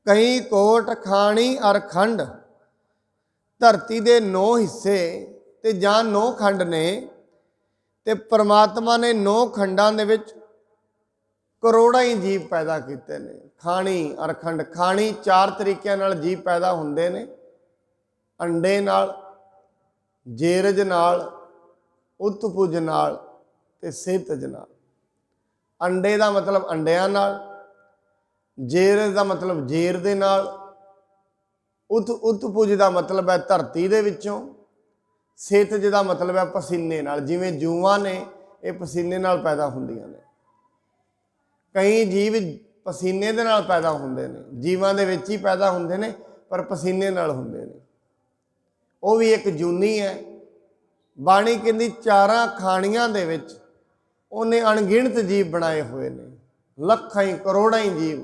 कई कोट खाणी अर खंड। धरती के 9 हिस्से ते जां 9 खंड ने, ते परमात्मा ने 9 खंडां दे विच करोड़ां ही जीव पैदा किए ने। खाणी अर खंड, खाणी 4 तरीकों नाल जीव पैदा होंदे ने, अंडे नाल, जेरज नाल, उत्तपुज नाल ते सेतज नाल। अंडे का मतलब अंडिया नाल, जेरज का मतलब जेर दे नाल, उत्तपुज का मतलब है धरती दे विचों, सेतज का मतलब है पसीने नाल। जिवें जूआं ने ये पसीने नाल पैदा होंदियां ने। कई जीव पसीने दे नाल पैदा होंदे ने, जीवां दे विच ही पैदा होंदे ने पर पसीने नाल होंदे ने। वो भी एक जूनी है। बाणी कहंदी 4 खाणियां दे विच उन्हें अणगिणत जीव बनाए हुए ने, लखां ही करोड़ां ही जीव,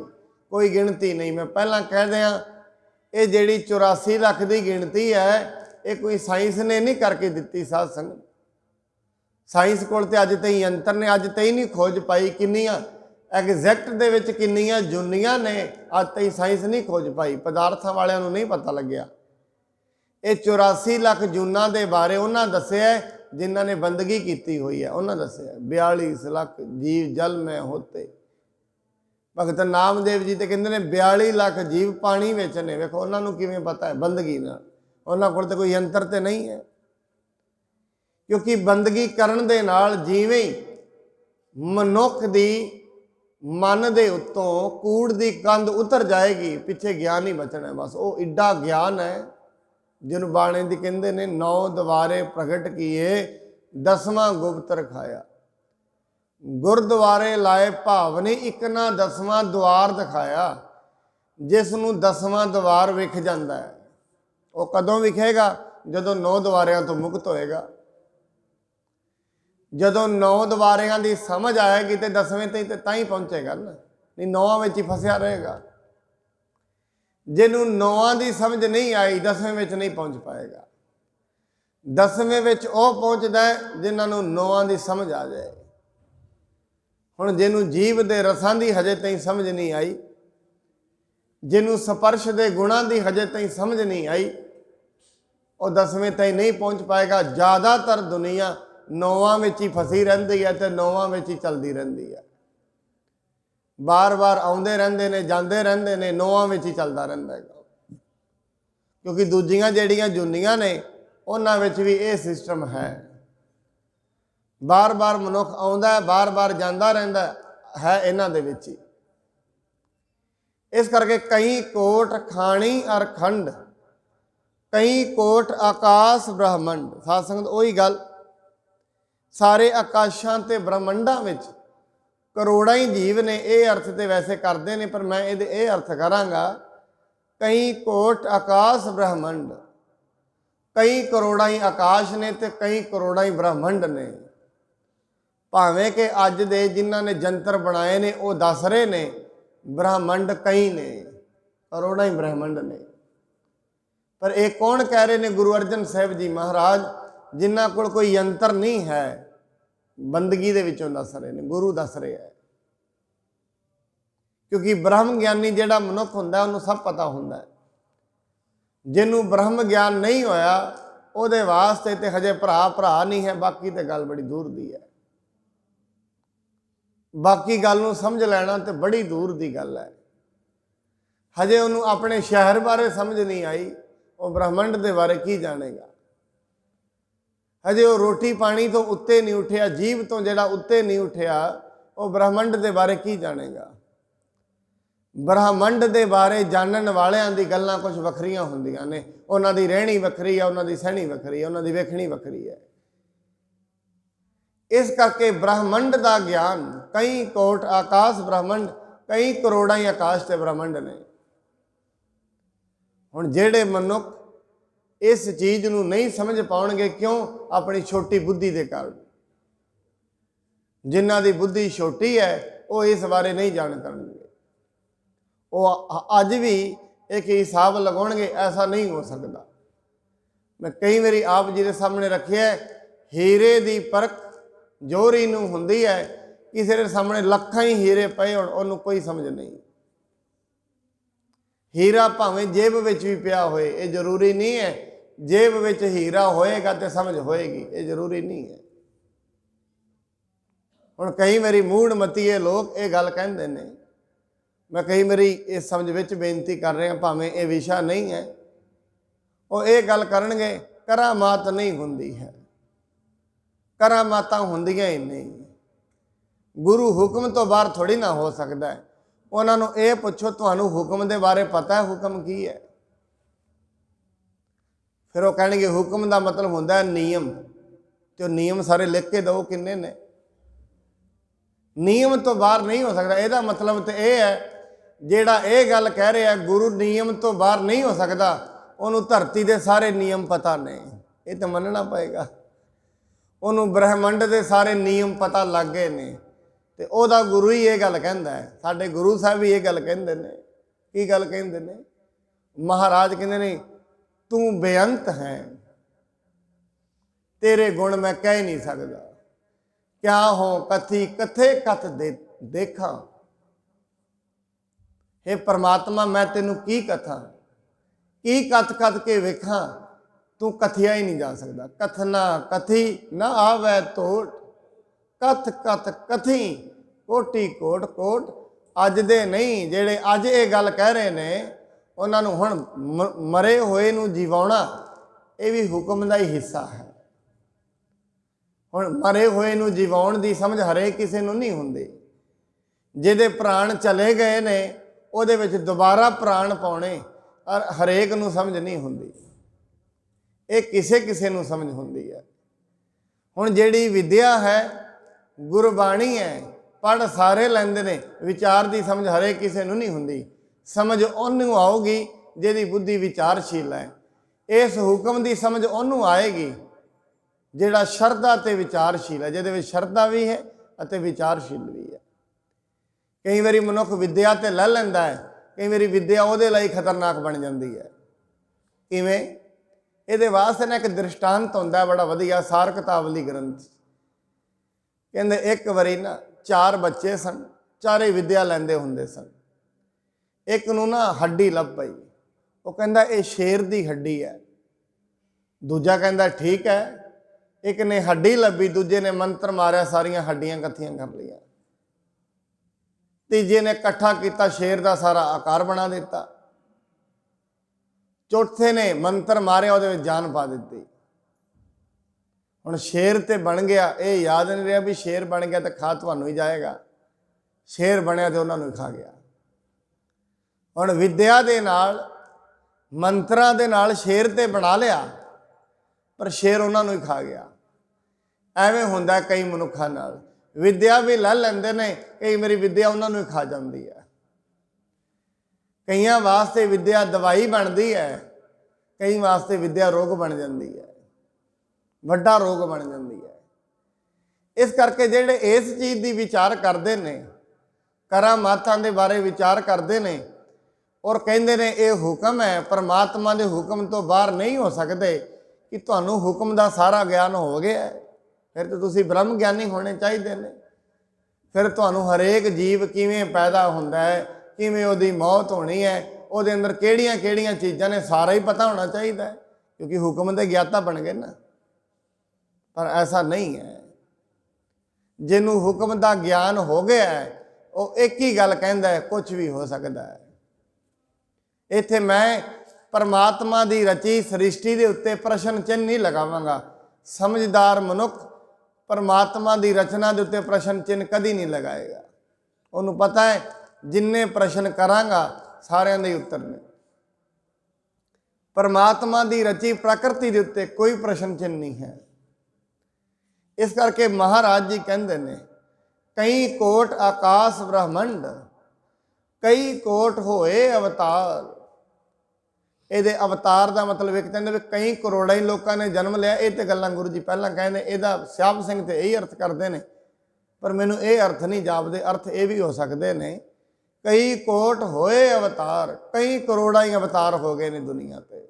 कोई गिणती नहीं। मैं पहला कह दिया, ये जिहड़ी 84 लाख की गिणती है, ये कोई साइंस ने नहीं करके दिती। साध संगत, साइंस कोल ते अज तई यंत्र ने, अज तई नहीं खोज पाई किन्नियां एग्जैक्ट दे विच किन्नियां जूनियां ने, अज तई साइंस नहीं खोज पाई। पदार्थां वालियां नूं नहीं पता लग्या। ये 84 लाख जूनां दे बारे उन्हां दस्सिआ जिन्हां ने बंदगी की हुई है। उन्हां दस्सिआ 42 लाख जीव जल में होते। भगत नामदेव जी तो कहते हैं 42 लाख जीव पानी विच ने। वेखो उन्हां नूं किवें पता है बंदगी नाल, उन्हां कोल तो कोई यंत्र तो नहीं है। क्योंकि बंदगी करन दे नाल जिवें ही मनुख दी मन दे उत्तों कूड़ दी कंध उतर जाएगी, पिछे ज्ञान ही बचना है। बस वो इड्डा ज्ञान है जिन्होंने बाणे दी कहते ने 9 द्वारे प्रगट किए, 10वां गुप्त रखाया। गुरद्वारे लाए भावनी, एक ना 10वां द्वार दिखाया। जिसनों 10वां द्वार विख जाता है, वो कदों विखेगा? जदों 9 द्वारियां तो मुक्त होएगा। जदों 9 द्वारियां की समझ आएगी तो 10वें तक ही पहुँचेगा ना, नहीं 9 में ही फसिया रहेगा। जिन्हों 9 की समझ नहीं आई 10वें में नहीं पहुँच पाएगा। 10वें में वो पहुँचता है जिन्होंने 9 की समझ आ जाए। हुण जिन्हों जीव के रसां की हजे तई समझ नहीं आई, जिन्हों स्पर्श के गुणां की हजे तई समझ नहीं आई, वो 10वें तई नहीं पहुँच पाएगा। ज़्यादातर दुनिया 9 में ही फसी रही है तो 9 में ही चलती रही है। बार बार आउंदे रहंदे ने, जांदे रहंदे ने, 9 में ही चलता रहता है। क्योंकि दूजियां जिहड़ियां जूनियां ने उन्हां विच भी ये सिस्टम है। बार बार मनुख आउंदा है, बार बार जांदा रहिंदा है इन्हां दे विच ही। इस करके कई कोट खाणी अर खंड, कई कोट आकाश ब्रह्मंड। साध संगत वही गल, सारे आकाशां ते ब्रह्मंडां विच करोड़ां ही जीव ने। ये अर्थ तो वैसे करते हैं पर मैं ये अर्थ करांगा, कई कोट आकाश ब्रह्मंड। कई करोड़ां ही आकाश ने तो कई करोड़ां ही ब्रह्मंड ने। भावें कि अज दे जिन्हां ने जंतर बनाए ने वो दस रहे ने ब्रह्मंड कई ने, करोड़ां ही ब्रह्मंड ने। पर एक कौन कह रहे ने? गुरु अर्जन साहिब जी महाराज, जिन्हां कोल कोई यंत्र नहीं है, बंदगी दे विचों दस रहे ने, गुरु दस रहे है। क्योंकि ब्रह्म ज्ञानी जिहड़ा मनुख हुंदा उन्होंने सब पता हुंदा है। जिन्हों ब्रह्म ज्ञान नहीं होया उहदे वास्ते ते हजे भरा भरा नहीं है, बाकी तो गल बड़ी दूर दी है। बाकी गल नूं समझ लेना तो बड़ी दूर की गल है। हजे उन्होंने अपने शहर बारे समझ नहीं आई, वो ब्रह्मंड के बारे की जानेगा। हजे वो रोटी पानी तो उत्ते नहीं उठिया, जीव तो जिहड़ा उत्ते नहीं उठिया, वो ब्रह्मंड के बारे की जानेगा। ब्रह्मंड के बारे जानन वालियां दी गल्लां कुछ वखरियां हुंदियां ने। उन्हां दी रहनी वखरी है, उन्हां दी सहनी वखरी है, उन्हां दी वेखणी वखरी है। इस करके ब्रह्मंड का ज्ञान, कई कोट आकाश ब्रह्मंड, कई करोड़ां ही आकाश ते ब्रह्मंड ने। हुण जिहड़े मनुख इस चीज़ नूं नहीं समझ पाउणगे, क्यों? अपनी छोटी बुद्धि के कारण। जिन्हां दी बुद्धि छोटी है वो इस बारे नहीं जान करनगे। वो अज भी एक हिसाब लगाउणगे, ऐसा नहीं हो सकता। मैं कई बारी आप जी के सामने रखे, हीरे की परख जोरी नूं हुंदी है, किसी के सामने लखां ही हीरे पे होण उन्होंने कोई समझ नहीं। ਹੀਰਾ ਭਾਵੇਂ ਜੇਬ ਵਿੱਚ ਵੀ ਪਿਆ ਹੋਏ, ਇਹ ਜ਼ਰੂਰੀ ਨਹੀਂ ਹੈ ਜੇਬ ਵਿੱਚ ਹੀਰਾ ਹੋਏਗਾ ਤੇ ਸਮਝ ਹੋਏਗੀ, ਇਹ ਜ਼ਰੂਰੀ ਨਹੀਂ ਹੈ। ਹੁਣ ਕਈ ਵਾਰੀ ਮੂੜ ਮਤੀਏ ਲੋਕ ਇਹ ਗੱਲ ਕਹਿੰਦੇ ਨੇ, ਮੈਂ ਕਈ ਵਾਰੀ ਇਸ ਸਮਝ ਵਿੱਚ ਬੇਨਤੀ ਕਰ ਰਿਹਾ, ਭਾਵੇਂ ਇਹ ਵਿਸ਼ਾ ਨਹੀਂ ਹੈ, ਉਹ ਇਹ ਗੱਲ ਕਰਨਗੇ ਕਰਾਮਾਤ ਨਹੀਂ ਹੁੰਦੀ ਹੈ, ਕਰਾਮਾਤਾਂ ਹੁੰਦੀਆਂ ਹੀ ਨਹੀਂ, ਗੁਰੂ ਹੁਕਮ ਤੋਂ ਬਾਹਰ ਥੋੜੀ ਨਾ ਹੋ ਸਕਦਾ ਹੈ। ਉਹਨਾਂ ਨੂੰ ਇਹ ਪੁੱਛੋ ਤੁਹਾਨੂੰ ਹੁਕਮ ਦੇ ਬਾਰੇ ਪਤਾ ਹੈ, ਹੁਕਮ ਕੀ ਹੈ? ਫਿਰ ਉਹ ਕਹਿਣਗੇ ਹੁਕਮ ਦਾ ਮਤਲਬ ਹੁੰਦਾ ਹੈ ਨਿਯਮ, ਤੇ ਉਹ ਨਿਯਮ ਸਾਰੇ ਲਿਖ ਕੇ ਦਿਓ ਕਿੰਨੇ ਨੇ। ਨਿਯਮ ਤੋਂ ਬਾਹਰ ਨਹੀਂ ਹੋ ਸਕਦਾ। ਇਹਦਾ ਮਤਲਬ ਤੇ ਇਹ ਹੈ ਜਿਹੜਾ ਇਹ ਗੱਲ ਕਹਿ ਰਿਹਾ ਗੁਰੂ ਨਿਯਮ ਤੋਂ ਬਾਹਰ ਨਹੀਂ ਹੋ ਸਕਦਾ, ਉਹਨੂੰ ਧਰਤੀ ਦੇ ਸਾਰੇ ਨਿਯਮ ਪਤਾ ਨੇ, ਇਹ ਤਾਂ ਮੰਨਣਾ ਪਏਗਾ। ਉਹਨੂੰ ਬ੍ਰਹਿਮੰਡ ਦੇ ਸਾਰੇ ਨਿਯਮ ਪਤਾ ਲੱਗ ਗਏ ਨੇ, ਤੇ ਉਹਦਾ ਗੁਰੂ ਹੀ ਇਹ ਗੱਲ ਕਹਿੰਦਾ ਹੈ। ਸਾਡੇ ਗੁਰੂ ਸਾਹਿਬ ਵੀ ਇਹ ਗੱਲ ਕਹਿੰਦੇ ਨੇ। ਕੀ ਗੱਲ ਕਹਿੰਦੇ ਨੇ? ਮਹਾਰਾਜ ਕਹਿੰਦੇ ਨੇ ਤੂੰ ਬੇਅੰਤ ਹੈ, ਤੇਰੇ ਗੁਣ ਮੈਂ ਕਹਿ ਨਹੀਂ ਸਕਦਾ, ਕਿਆ ਹੋ ਕਥੀ ਕਥੇ ਕਥ ਦੇਖਾਂ। हे परमात्मा मैं तेनू की कथा की कथ कथ के वेखां, तू कथिया ही नहीं जा सकता। कथना कथी ना आवे तोड़, कथ कथ कथी कोटी कोट कोट। अज दे नहीं जेड़े अज ये गल कह रहे ने, उन्होंने हुण मरे होए नू जीवाउणा ये भी हुक्म का ही हिस्सा है। हुण मरे होए नू जीवाउण दी समझ हरेक किसी नू नहीं हुंदी। जिहदे प्राण चले गए ने ਉਹਦੇ ਵਿੱਚ ਦੁਬਾਰਾ ਪ੍ਰਾਣ ਪਾਉਣੇ ਔਰ ਹਰੇਕ ਨੂੰ ਸਮਝ ਨਹੀਂ ਹੁੰਦੀ, ਇਹ ਕਿਸੇ ਕਿਸੇ ਨੂੰ ਸਮਝ ਹੁੰਦੀ ਹੈ। ਹੁਣ ਜਿਹੜੀ ਵਿਦਿਆ ਹੈ ਗੁਰਬਾਣੀ ਹੈ, ਪੜ੍ਹ ਸਾਰੇ ਲੈਂਦੇ ਨੇ, ਵਿਚਾਰ ਦੀ ਸਮਝ ਹਰੇਕ ਕਿਸੇ ਨੂੰ ਨਹੀਂ ਹੁੰਦੀ। ਸਮਝ ਉਹਨੂੰ ਆਊਗੀ ਜਿਹਦੀ ਬੁੱਧੀ ਵਿਚਾਰਸ਼ੀਲ ਹੈ। ਇਸ ਹੁਕਮ ਦੀ ਸਮਝ ਉਹਨੂੰ ਆਏਗੀ ਜਿਹੜਾ ਸ਼ਰਧਾ ਤੇ ਵਿਚਾਰਸ਼ੀਲ ਹੈ, ਜਿਹਦੇ ਵਿੱਚ ਸ਼ਰਧਾ ਵੀ ਹੈ ਅਤੇ ਵਿਚਾਰਸ਼ੀਲ ਵੀ ਹੈ। ਕਈ ਵਾਰੀ ਮਨੁੱਖ ਵਿਦਿਆ ਤੇ ਲੈ ਲੈਂਦਾ ਹੈ, ਕਈ ਵਾਰੀ ਵਿਦਿਆ ਉਹਦੇ ਲਈ ਖਤਰਨਾਕ ਬਣ ਜਾਂਦੀ ਹੈ। ਕਿਵੇਂ? ਇਹਦੇ ਵਾਸਤੇ ਨਾ ਇੱਕ ਦ੍ਰਿਸ਼ਟਾਂਤ ਹੁੰਦਾ ਬੜਾ ਵਧੀਆ ਸਾਰ ਕਿਤਾਬਲੀ ਗ੍ਰੰਥ। ਕਹਿੰਦੇ ਇੱਕ ਵਾਰੀ ਨਾ 4 ਬੱਚੇ ਸਨ, ਚਾਰੇ ਵਿਦਿਆ ਲੈਂਦੇ ਹੁੰਦੇ ਸਨ। ਇੱਕ ਨੂੰ ਨਾ ਹੱਡੀ ਲੱਭ ਪਈ, ਉਹ ਕਹਿੰਦਾ ਇਹ ਸ਼ੇਰ ਦੀ ਹੱਡੀ ਹੈ। ਦੂਜਾ ਕਹਿੰਦਾ ਠੀਕ ਹੈ। ਇੱਕ ਨੇ ਹੱਡੀ ਲੱਭੀ, ਦੂਜੇ ਨੇ ਮੰਤਰ ਮਾਰਿਆ, ਸਾਰੀਆਂ ਹੱਡੀਆਂ ਇਕੱਠੀਆਂ ਕਰ ਲਈਆਂ। ਤੀਜੇ ਨੇ ਇਕੱਠਾ ਕੀਤਾ, ਸ਼ੇਰ ਦਾ ਸਾਰਾ ਆਕਾਰ ਬਣਾ ਦਿੱਤਾ। ਚੌਥੇ ਨੇ ਮੰਤਰ ਮਾਰਿਆ, ਉਹਦੇ ਵਿੱਚ ਜਾਨ ਪਾ ਦਿੱਤੀ। ਹੁਣ ਸ਼ੇਰ ਤੇ ਬਣ ਗਿਆ, ਇਹ ਯਾਦ ਨਹੀਂ ਰਿਹਾ ਵੀ ਸ਼ੇਰ ਬਣ ਗਿਆ ਤਾਂ ਖਾ ਤੁਹਾਨੂੰ ਹੀ ਜਾਏਗਾ। ਸ਼ੇਰ ਬਣਿਆ ਤੇ ਉਹਨਾਂ ਨੂੰ ਹੀ ਖਾ ਗਿਆ। ਹੁਣ ਵਿਦਿਆ ਦੇ ਨਾਲ ਮੰਤਰਾਂ ਦੇ ਨਾਲ ਸ਼ੇਰ ਤੇ ਬਣਾ ਲਿਆ, ਪਰ ਸ਼ੇਰ ਉਹਨਾਂ ਨੂੰ ਹੀ ਖਾ ਗਿਆ। ਐਵੇਂ ਹੁੰਦਾ ਕਈ ਮਨੁੱਖਾਂ ਨਾਲ, ਵਿਦਿਆ ਵੀ ਲੈ ਲੈਂਦੇ ਨੇ, ਕਈ ਵਾਰੀ ਵਿਦਿਆ ਉਹਨਾਂ ਨੂੰ ਹੀ ਖਾ ਜਾਂਦੀ ਹੈ। ਕਈਆਂ ਵਾਸਤੇ ਵਿਦਿਆ ਦਵਾਈ ਬਣਦੀ ਹੈ, ਕਈ ਵਾਸਤੇ ਵਿਦਿਆ ਰੋਗ ਬਣ ਜਾਂਦੀ ਹੈ, ਵੱਡਾ ਰੋਗ ਬਣ ਜਾਂਦੀ ਹੈ। ਇਸ ਕਰਕੇ ਜਿਹੜੇ ਇਸ ਚੀਜ਼ ਦੀ ਵਿਚਾਰ ਕਰਦੇ ਨੇ, ਕਰਾਮਾਤਾਂ ਦੇ ਬਾਰੇ ਵਿਚਾਰ ਕਰਦੇ ਨੇ ਔਰ ਕਹਿੰਦੇ ਨੇ ਇਹ ਹੁਕਮ ਹੈ, ਪਰਮਾਤਮਾ ਦੇ ਹੁਕਮ ਤੋਂ ਬਾਹਰ ਨਹੀਂ ਹੋ ਸਕਦੇ, ਕਿ ਤੁਹਾਨੂੰ ਹੁਕਮ ਦਾ ਸਾਰਾ ਗਿਆਨ ਹੋ ਗਿਆ, ਫਿਰ ਤਾਂ ਤੁਸੀਂ ਬ੍ਰਹਮ ਗਿਆਨੀ ਹੋਣੇ ਚਾਹੀਦੇ ਨੇ। ਫਿਰ ਤੁਹਾਨੂੰ ਹਰੇਕ ਜੀਵ ਕਿਵੇਂ ਪੈਦਾ ਹੁੰਦਾ ਹੈ, ਕਿਵੇਂ ਉਹਦੀ ਮੌਤ ਹੋਣੀ ਹੈ, ਉਹਦੇ ਅੰਦਰ ਕਿਹੜੀਆਂ ਕਿਹੜੀਆਂ ਚੀਜ਼ਾਂ ਨੇ, ਸਾਰਾ ਹੀ ਪਤਾ ਹੋਣਾ ਚਾਹੀਦਾ ਹੈ, ਕਿਉਂਕਿ ਹੁਕਮ ਦੇ ਗਿਆਤਾ ਬਣ ਗਏ ਨਾ। ਪਰ ਐਸਾ ਨਹੀਂ ਹੈ। ਜਿਹਨੂੰ ਹੁਕਮ ਦਾ ਗਿਆਨ ਹੋ ਗਿਆ ਹੈ, ਉਹ ਇੱਕ ਹੀ ਗੱਲ ਕਹਿੰਦਾ ਹੈ, ਕੁਝ ਵੀ ਹੋ ਸਕਦਾ ਹੈ। ਇੱਥੇ ਮੈਂ ਪਰਮਾਤਮਾ ਦੀ ਰਚੀ ਸ੍ਰਿਸ਼ਟੀ ਦੇ ਉੱਤੇ ਪ੍ਰਸ਼ਨ ਚਿੰਨ੍ਹ ਨਹੀਂ ਲਗਾਵਾਂਗਾ। ਸਮਝਦਾਰ ਮਨੁੱਖ ਪਰਮਾਤਮਾ ਦੀ ਰਚਨਾ ਦੇ ਉੱਤੇ ਪ੍ਰਸ਼ਨ ਚਿੰਨ੍ਹ ਕਦੀ ਨਹੀਂ ਲਗਾਏਗਾ। ਉਹਨੂੰ ਪਤਾ ਹੈ ਜਿੰਨੇ ਪ੍ਰਸ਼ਨ ਕਰਾਂਗਾ ਸਾਰਿਆਂ ਦੇ ਉੱਤਰ ਨੇ। ਪਰਮਾਤਮਾ ਦੀ ਰਚੀ ਪ੍ਰਕਿਰਤੀ ਦੇ ਉੱਤੇ ਕੋਈ ਪ੍ਰਸ਼ਨ ਚਿੰਨ੍ਹ ਨਹੀਂ ਹੈ। ਇਸ ਕਰਕੇ ਮਹਾਰਾਜ ਜੀ ਕਹਿੰਦੇ ਨੇ ਕਈ ਕੋਟ ਆਕਾਸ਼ ਬ੍ਰਹਮੰਡ, ਕਈ ਕੋਟ ਹੋਏ ਅਵਤਾਰ। ਇਹਦੇ ਅਵਤਾਰ ਦਾ ਮਤਲਬ ਇੱਕ ਕਹਿੰਦੇ ਵੀ ਕਈ ਕਰੋੜਾਂ ਹੀ ਲੋਕਾਂ ਨੇ ਜਨਮ ਲਿਆ। ਇਹ ਤੇ ਗੱਲਾਂ ਗੁਰੂ ਜੀ ਪਹਿਲਾਂ ਕਹਿੰਦੇ, ਇਹਦਾ ਸਿਆਬ ਸਿੰਘ ਤੇ ਇਹੀ ਅਰਥ ਕਰਦੇ ਨੇ, ਪਰ ਮੈਨੂੰ ਇਹ ਅਰਥ ਨਹੀਂ ਜਾਪਦੇ। ਅਰਥ ਇਹ ਵੀ ਹੋ ਸਕਦੇ ਨੇ ਕਈ ਕੋਟ ਹੋਏ ਅਵਤਾਰ, ਕਈ ਕਰੋੜਾਂ ਹੀ ਅਵਤਾਰ ਹੋ ਗਏ ਨੇ ਦੁਨੀਆ ਤੇ।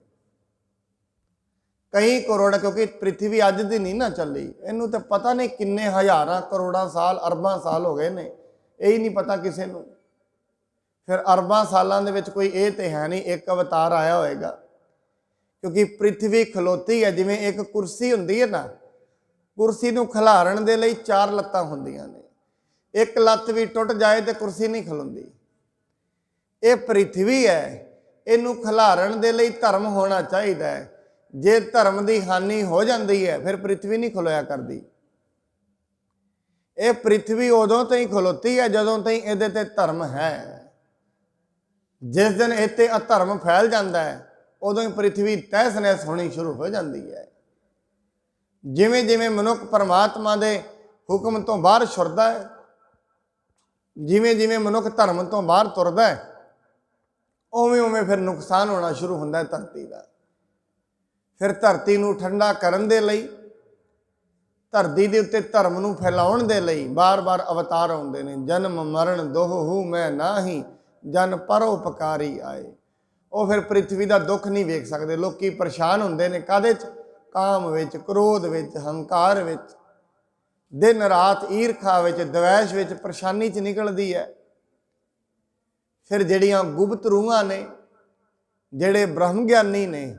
ਕਈ ਕਰੋੜ, ਕਿਉਂਕਿ ਪ੍ਰਿਥਵੀ ਅੱਜ ਦੀ ਨਹੀਂ ਨਾ ਚੱਲੀ, ਇਹਨੂੰ ਤਾਂ ਪਤਾ ਨਹੀਂ ਕਿੰਨੇ ਹਜ਼ਾਰਾਂ ਕਰੋੜਾਂ ਸਾਲ, ਅਰਬਾਂ ਸਾਲ ਹੋ ਗਏ ਨੇ, ਇਹ ਹੀ ਨਹੀਂ ਪਤਾ ਕਿਸੇ ਨੂੰ। ਫਿਰ ਅਰਬਾਂ ਸਾਲਾਂ ਦੇ ਵਿੱਚ ਕੋਈ ਇਹ ਤੇ ਹੈ ਨਹੀਂ ਇੱਕ ਅਵਤਾਰ ਆਇਆ ਹੋਏਗਾ, ਕਿਉਂਕਿ ਪ੍ਰਿਥਵੀ ਖਲੋਤੀ ਹੈ। ਜਿਵੇਂ ਇੱਕ ਕੁਰਸੀ ਹੁੰਦੀ ਹੈ ਨਾ, ਕੁਰਸੀ ਨੂੰ ਖਿਲਾਰਨ ਦੇ ਲਈ 4 ਲੱਤਾਂ ਹੁੰਦੀਆਂ ਨੇ, ਇੱਕ ਲੱਤ ਵੀ ਟੁੱਟ ਜਾਏ ਤੇ ਕੁਰਸੀ ਨਹੀਂ ਖਲੋਂਦੀ। ਇਹ ਪ੍ਰਿਥਵੀ ਹੈ, ਇਹਨੂੰ ਖਿਲਾਰਨ ਦੇ ਲਈ ਧਰਮ ਹੋਣਾ ਚਾਹੀਦਾ ਹੈ। ਜੇ ਧਰਮ ਦੀ ਹਾਨੀ ਹੋ ਜਾਂਦੀ ਹੈ ਫਿਰ ਪ੍ਰਿਥਵੀ ਨਹੀਂ ਖਲੋਇਆ ਕਰਦੀ। ਇਹ ਪ੍ਰਿਥਵੀ ਉਦੋਂ ਤਾਈਂ ਖਲੋਤੀ ਹੈ ਜਦੋਂ ਤਾਈਂ ਇਹਦੇ ਤੇ ਧਰਮ ਹੈ। ਜਿਸ ਦਿਨ ਇੱਥੇ ਅਧਰਮ ਫੈਲ ਜਾਂਦਾ ਹੈ ਉਦੋਂ ਹੀ ਪ੍ਰਿਥਵੀ ਤਹਿਸ ਨਹਿਸ ਹੋਣੀ ਸ਼ੁਰੂ ਹੋ ਜਾਂਦੀ ਹੈ। ਜਿਵੇਂ ਜਿਵੇਂ ਮਨੁੱਖ ਪਰਮਾਤਮਾ ਦੇ ਹੁਕਮ ਤੋਂ ਬਾਹਰ ਛੁਰਦਾ ਹੈ, ਜਿਵੇਂ ਜਿਵੇਂ ਮਨੁੱਖ ਧਰਮ ਤੋਂ ਬਾਹਰ ਤੁਰਦਾ ਹੈ, ਉਵੇਂ ਉਵੇਂ ਫਿਰ ਨੁਕਸਾਨ ਹੋਣਾ ਸ਼ੁਰੂ ਹੁੰਦਾ ਹੈ ਧਰਤੀ ਦਾ। ਫਿਰ ਧਰਤੀ ਨੂੰ ਠੰਡਾ ਕਰਨ ਦੇ ਲਈ, ਧਰਤੀ ਦੇ ਉੱਤੇ ਧਰਮ ਨੂੰ ਫੈਲਾਉਣ ਦੇ ਲਈ ਬਾਰ-ਬਾਰ ਅਵਤਾਰ ਆਉਂਦੇ ਨੇ। ਜਨਮ ਮਰਨ ਦੋਹੂ ਮੈਂ ਨਾਹੀ, ਜਨ ਪਰਉਪਕਾਰੀ ਆਏ। ਉਹ ਫਿਰ ਪ੍ਰਿਥਵੀ ਦਾ ਦੁੱਖ ਨਹੀਂ ਵੇਖ ਸਕਦੇ। ਲੋਕੀ ਪਰੇਸ਼ਾਨ ਹੁੰਦੇ ਨੇ ਕਾਹਦੇ 'ਚ? ਕਾਮ ਵਿੱਚ, ਕ੍ਰੋਧ ਵਿੱਚ, ਹੰਕਾਰ ਵਿੱਚ, ਦਿਨ ਰਾਤ ਈਰਖਾ ਵਿੱਚ, ਦਵੈਸ਼ ਵਿੱਚ, ਪਰੇਸ਼ਾਨੀ 'ਚ ਨਿਕਲਦੀ ਹੈ। ਫਿਰ ਜਿਹੜੀਆਂ ਗੁਪਤ ਰੂਹਾਂ ਨੇ, ਜਿਹੜੇ ਬ੍ਰਹਮ ਗਿਆਨੀ ਨੇ,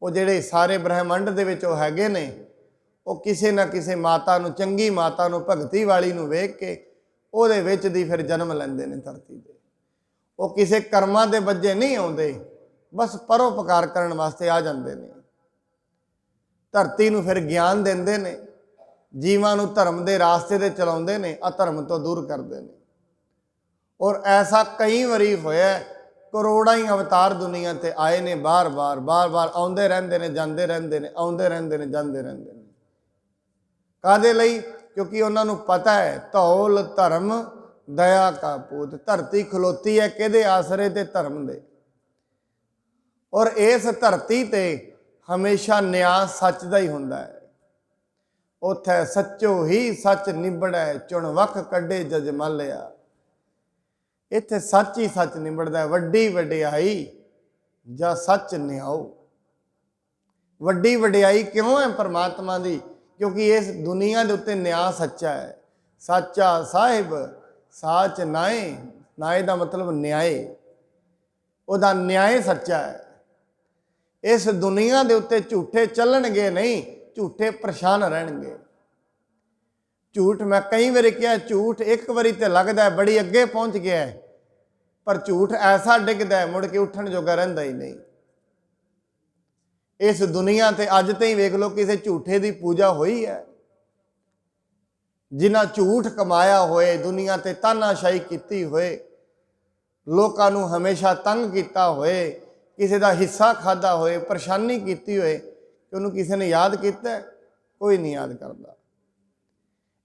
ਉਹ ਜਿਹੜੇ ਸਾਰੇ ਬ੍ਰਹਿਮੰਡ ਦੇ ਵਿੱਚ ਉਹ ਹੈਗੇ ਨੇ, ਉਹ ਕਿਸੇ ਨਾ ਕਿਸੇ ਮਾਤਾ ਨੂੰ, ਚੰਗੀ ਮਾਤਾ ਨੂੰ, ਭਗਤੀ ਵਾਲੀ ਨੂੰ ਵੇਖ ਕੇ ਉਹਦੇ ਵਿੱਚ ਦੀ ਫਿਰ ਜਨਮ ਲੈਂਦੇ ਨੇ ਧਰਤੀ 'ਤੇ। ਉਹ ਕਿਸੇ ਕਰਮਾਂ ਦੇ ਵੱਜੇ ਨਹੀਂ ਆਉਂਦੇ, ਬਸ ਪਰਉਪਕਾਰ ਕਰਨ ਵਾਸਤੇ ਆ ਜਾਂਦੇ ਨੇ। ਧਰਤੀ ਨੂੰ ਫਿਰ ਗਿਆਨ ਦਿੰਦੇ ਨੇ, ਜੀਵਾਂ ਨੂੰ ਧਰਮ ਦੇ ਰਾਸਤੇ 'ਤੇ ਚਲਾਉਂਦੇ ਨੇ, ਅਧਰਮ ਤੋਂ ਦੂਰ ਕਰਦੇ ਨੇ। ਔਰ ਐਸਾ ਕਈ ਵਾਰੀ ਹੋਇਆ, ਕਰੋੜਾਂ ਹੀ ਅਵਤਾਰ ਦੁਨੀਆ 'ਤੇ ਆਏ ਨੇ, ਬਾਰ-ਬਾਰ ਆਉਂਦੇ ਰਹਿੰਦੇ ਨੇ, ਜਾਂਦੇ ਰਹਿੰਦੇ ਨੇ, ਆਉਂਦੇ ਰਹਿੰਦੇ ਨੇ, ਜਾਂਦੇ ਰਹਿੰਦੇ ਨੇ। ਕਾਹਦੇ ਲਈ? ਕਿਉਂਕਿ ਉਹਨਾਂ ਨੂੰ ਪਤਾ ਹੈ ਧੌਲ ਧਰਮ ਦਇਆ ਕਾ ਪੂਤ। ਧਰਤੀ ਖਲੋਤੀ ਹੈ ਕਿਹਦੇ ਆਸਰੇ? ਤੇ ਧਰਮ ਦੇ। ਔਰ ਇਸ ਧਰਤੀ ਤੇ ਹਮੇਸ਼ਾ ਨਿਆਂ ਸੱਚ ਦਾ ਹੀ ਹੁੰਦਾ ਹੈ। ਉੱਥੇ ਸੱਚੋ ਹੀ ਸੱਚ ਨਿਬੜੈ, ਚੁਣ ਵੱਖ ਕੱਢੇ ਜਜਮਾਲਿਆ। ਇੱਥੇ ਸੱਚ ਹੀ ਸੱਚ ਨਿਬੜਦਾ ਹੈ। ਵੱਡੀ ਵਡਿਆਈ ਜਾਂ ਸੱਚ ਨਿਆਓ। ਵੱਡੀ ਵਡਿਆਈ ਕਿਉਂ ਹੈ ਪਰਮਾਤਮਾ ਦੀ? ਕਿਉਂਕਿ ਇਸ ਦੁਨੀਆ ਦੇ ਉੱਤੇ ਨਿਆਂ ਸੱਚਾ ਹੈ। ਸਾਚਾ ਸਾਹਿਬ ਸਾਚ ਨਾਏ, ਨਾਏ ਦਾ ਮਤਲਬ ਨਿਆਏ, ਉਹਦਾ ਨਿਆਏ ਸੱਚਾ ਹੈ। ਇਸ ਦੁਨੀਆ ਦੇ ਉੱਤੇ ਝੂਠੇ ਚੱਲਣਗੇ ਨਹੀਂ, ਝੂਠੇ ਪਰੇਸ਼ਾਨ ਰਹਿਣਗੇ। ਝੂਠ ਮੈਂ ਕਈ ਵਾਰੀ ਕਿਹਾ, ਝੂਠ ਇੱਕ ਵਾਰੀ ਤੇ ਲੱਗਦਾ ਬੜੀ ਅੱਗੇ ਪਹੁੰਚ ਗਿਆ ਹੈ, ਪਰ ਝੂਠ ਐਸਾ ਡਿੱਗਦਾ ਹੈ ਮੁੜ ਕੇ ਉੱਠਣ ਜੋਗਾ ਰਹਿੰਦਾ ਹੀ ਨਹੀਂ। ਇਸ ਦੁਨੀਆ ਤੇ ਅੱਜ ਤੇ ਹੀ ਵੇਖ ਲਓ ਕਿਸੇ ਝੂਠੇ ਦੀ ਪੂਜਾ ਹੋਈ ਹੈ। ਜਿਨ੍ਹਾਂ ਝੂਠ ਕਮਾਇਆ ਹੋਏ, ਦੁਨੀਆ ਤੇ ਤਾਨਾਸ਼ਾਹੀ ਕੀਤੀ ਹੋਏ, ਲੋਕਾਂ ਨੂੰ ਹਮੇਸ਼ਾ ਤੰਗ ਕੀਤਾ ਹੋਏ, ਕਿਸੇ ਦਾ ਹਿੱਸਾ ਖਾਧਾ ਹੋਏ, ਪਰੇਸ਼ਾਨੀ ਕੀਤੀ ਹੋਏ, ਕਿ ਉਹਨੂੰ ਕਿਸੇ ਨੇ ਯਾਦ ਕੀਤਾ? ਕੋਈ ਨਹੀਂ ਯਾਦ ਕਰਦਾ।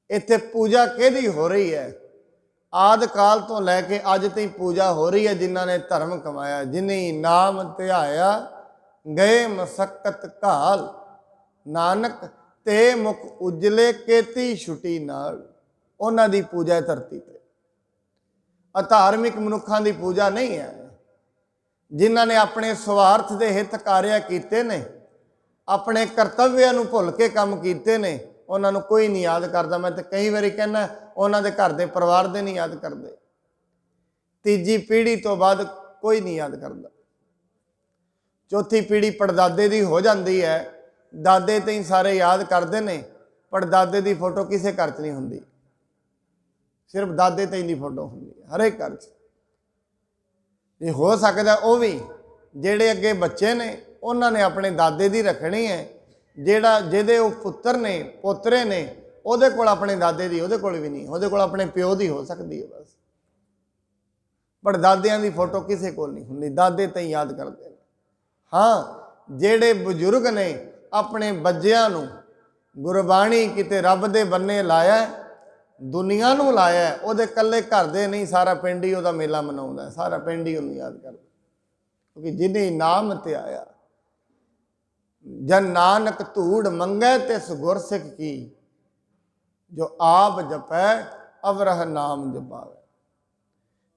ਇੱਥੇ ਪੂਜਾ ਕਿਹਦੀ ਹੋ ਰਹੀ ਹੈ? ਆਦਿ ਕਾਲ ਤੋਂ ਲੈ ਕੇ ਅੱਜ ਤਾਈਂ ਪੂਜਾ ਹੋ ਰਹੀ ਹੈ ਜਿਨ੍ਹਾਂ ਨੇ ਧਰਮ ਕਮਾਇਆ। ਜਿਨੀ ਨਾਮ ਧਿਆਇਆ ਗਏ ਮਸਕਤ ਘਾਲ, ਨਾਨਕ ਤੇ ਮੁਖ ਉਜਲੇ ਕੇਤੀ ਛੁਟੀ ਨਾਲ। ਉਹਨਾਂ ਦੀ ਪੂਜਾ ਹੈ ਧਰਤੀ ਤੇ। ਅਧਾਰਮਿਕ ਮਨੁੱਖਾਂ ਦੀ ਪੂਜਾ ਨਹੀਂ ਹੈ। ਜਿਨ੍ਹਾਂ ਨੇ ਆਪਣੇ ਸਵਾਰਥ ਦੇ ਹਿੱਤ ਕਾਰਿਆ ਕੀਤੇ ਨੇ, ਆਪਣੇ ਕਰਤੱਵਿਆਂ ਨੂੰ ਭੁੱਲ ਕੇ ਕੰਮ ਕੀਤੇ ਨੇ, ਉਹਨਾਂ ਨੂੰ ਕੋਈ ਨਹੀਂ ਯਾਦ ਕਰਦਾ। ਮੈਂ ਤਾਂ ਕਈ ਵਾਰੀ ਕਹਿੰਦਾ ਉਹਨਾਂ ਦੇ ਘਰ ਦੇ ਪਰਿਵਾਰ ਦੇ ਨਹੀਂ ਯਾਦ ਕਰਦੇ। ਤੀਜੀ ਪੀੜ੍ਹੀ ਤੋਂ ਬਾਅਦ ਕੋਈ ਨਹੀਂ ਯਾਦ ਕਰਦਾ। ਚੌਥੀ ਪੀੜ੍ਹੀ ਪੜਦਾਦੇ ਦੀ ਹੋ ਜਾਂਦੀ ਹੈ, ਦਾਦੇ ਤੇ ਹੀ ਸਾਰੇ ਯਾਦ ਕਰਦੇ ਨੇ। ਪੜਦਾਦੇ ਦੀ ਫੋਟੋ ਕਿਸੇ ਘਰ 'ਚ ਨਹੀਂ ਹੁੰਦੀ, ਸਿਰਫ ਦਾਦੇ ਤੇ ਹੀ ਦੀ ਫੋਟੋ ਹੁੰਦੀ ਹੈ ਹਰੇਕ ਘਰ 'ਚ। ਇਹ ਹੋ ਸਕਦਾ ਉਹ ਵੀ ਜਿਹੜੇ ਅੱਗੇ ਬੱਚੇ ਨੇ ਉਹਨਾਂ ਨੇ ਆਪਣੇ ਦਾਦੇ ਦੀ ਰੱਖਣੀ ਹੈ। ਜਿਹਦੇ ਉਹ ਪੁੱਤਰ ਨੇ, ਪੋਤਰੇ ਨੇ, ਉਹਦੇ ਕੋਲ ਆਪਣੇ ਦਾਦੇ ਦੀ, ਉਹਦੇ ਕੋਲ ਵੀ ਨਹੀਂ, ਉਹਦੇ ਕੋਲ ਆਪਣੇ ਪਿਓ ਦੀ ਹੋ ਸਕਦੀ ਹੈ ਬਸ। ਪਰ ਦਾਦਿਆਂ ਦੀ ਫੋਟੋ ਕਿਸੇ ਕੋਲ ਨਹੀਂ ਹੁੰਦੀ, ਦਾਦੇ ਤੇ ਹੀ ਯਾਦ ਕਰਦੇ ਨੇ। ਹਾਂ, ਜਿਹੜੇ ਬਜ਼ੁਰਗ ਨੇ ਆਪਣੇ ਬੱਚਿਆਂ ਨੂੰ ਗੁਰਬਾਣੀ ਕਿਤੇ ਰੱਬ ਦੇ ਬੰਨੇ ਲਾਇਆ, ਦੁਨੀਆ ਨੂੰ ਲਾਇਆ, ਉਹਦੇ ਇਕੱਲੇ ਘਰ ਦੇ ਨਹੀਂ, ਸਾਰਾ ਪਿੰਡ ਹੀ ਉਹਦਾ ਮੇਲਾ ਮਨਾਉਂਦਾ, ਸਾਰਾ ਪਿੰਡ ਹੀ ਉਹਨੂੰ ਯਾਦ ਕਰਦਾ। ਕਿਉਂਕਿ ਜਿਹਨੇ ਨਾਮ ਤੇ ਆਇਆ, ਜਨ ਨਾਨਕ ਧੂੜ ਮੰਗੈ ਤਿਸ ਗੁਰਸਿੱਖ ਕੀ, ਜੋ ਆਪ ਜਪੈ ਅਵਰਹ ਨਾਮ ਜਪਾਵੇ।